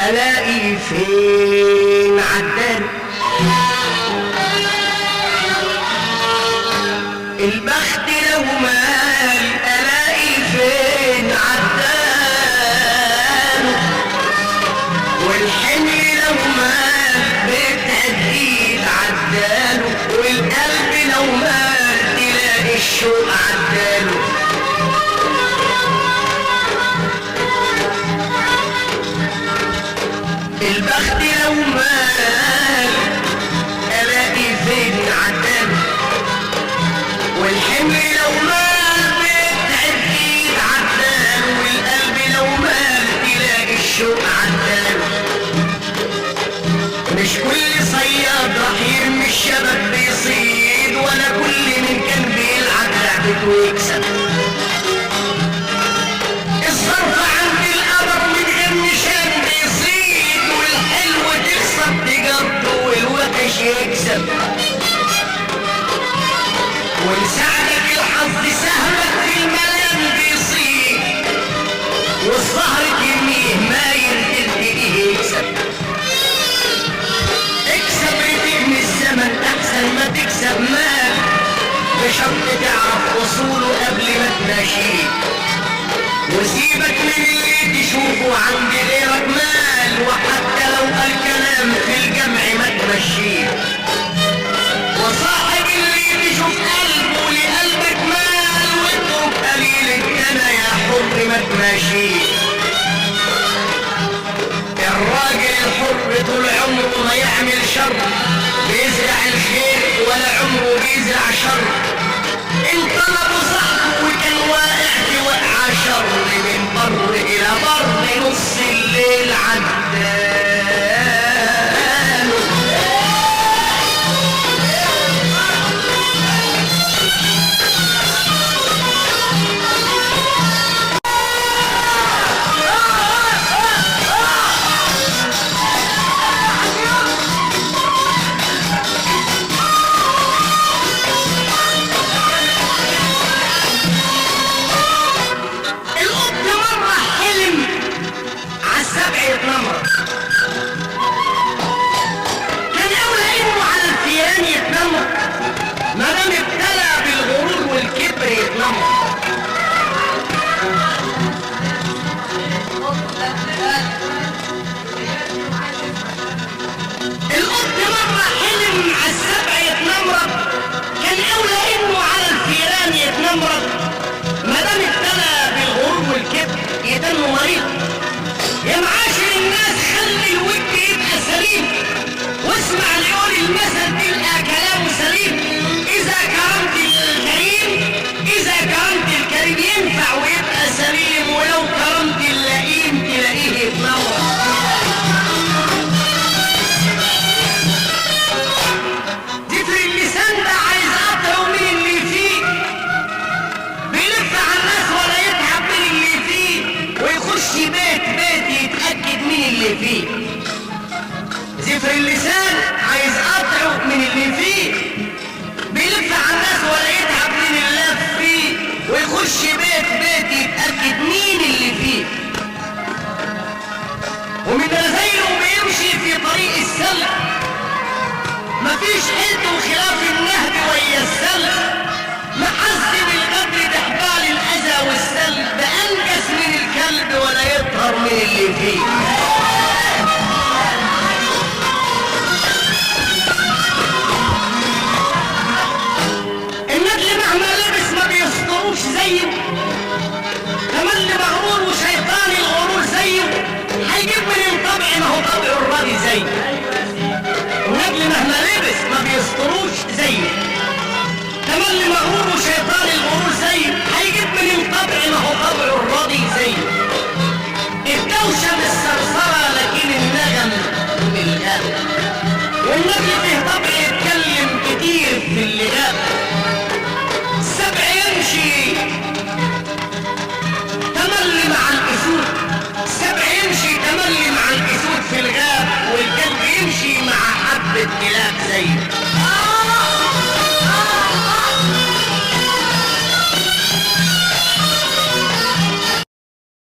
الاقي فين عداله البخت لو مال الاقي فين عداله والحمل لو مال بتهديد عداله والقلب لو مال تلاقي الشوق عداله البخت لو مال الاقي فين عداله والحمل لو مال بتعب ايد عداله والقلب لو مال تلاقي الشوق عداله مش كل صياد راح يرمي الشبك بيصيد ولا كل من كان بيلعب لعبته ويكسب الصرف عند القدر من غير نشان بيصيد والحلو تخسر تجارته والوحش يكسب ولساعدك الحظ سهمك في الملام بيصيد والظهر ترميه ما يرتد ايديه يكسب اكسب رتق من الزمن احسن ما تكسب مال بشرط تعرف وصوله قبل ما تماشيه وسيبك من اللي تشوفه عند غيرك مال وحتى لو قال كلام في الجمع ما تمشيه وصاحب اللي تشوف قلبه لقلبك مال واترك قليل الدنا يا حر ما تماشيه الراجل الحر طول عمره ما يعمل شر بيزرع الخير ولا عمره بيزرع شر ان طلبوا صاحبه وكان واقع في وقع شر من بر الى بر نص الليل عداله كان اولى انه على الفيران يتنمر ما دام ابتلى بالغرور والكبر يتنمر القط مره حلم على السبع يتنمر كان اولى انه على الفيران يتنمر ما دام ابتلى بالغرور والكبر يتنمر مريض يا معاشر الناس خلي الود يبقى سليم واسمع لقول المثل تلقى كلامه سليم اذا كرمت الكريم ينفع ويبقى سليم ولو كرمت اللئيم تلاقيه يتنور ذكر اللسان ده عايز قطعه من اللي فيه بيلف على الناس ولا يتعب من اللي فيه ويخش بيت يتأكد من اللي فيه زفر اللسان عايز قطعه من اللي فيه بيلف على الناس ولا يتعب من اللي فيه ويخش بيت يتأكد مين اللي فيه ومن رزايله بيمشي في طريق السلك مفيش حد وخلاف النهب ويا السلك محزم الغدر تحبال الأذى والسلب ده أنجس من الكلب ولا يطهر من اللي فيه النجل مهما لبس ما بيسطروش زيه تملي مغرور وشيطان الغرور زيه هيجيب من الطبع ما هو طبع الراضي زيه النجل مهما لبس ما بيسطروش زيه تملي مغرور وشيطان الغرور زيه هيجيب من الطبع ما هو طبع الراضي زيه الدوشة بالصرصرة لكن النغم بالغالب والنجل فيه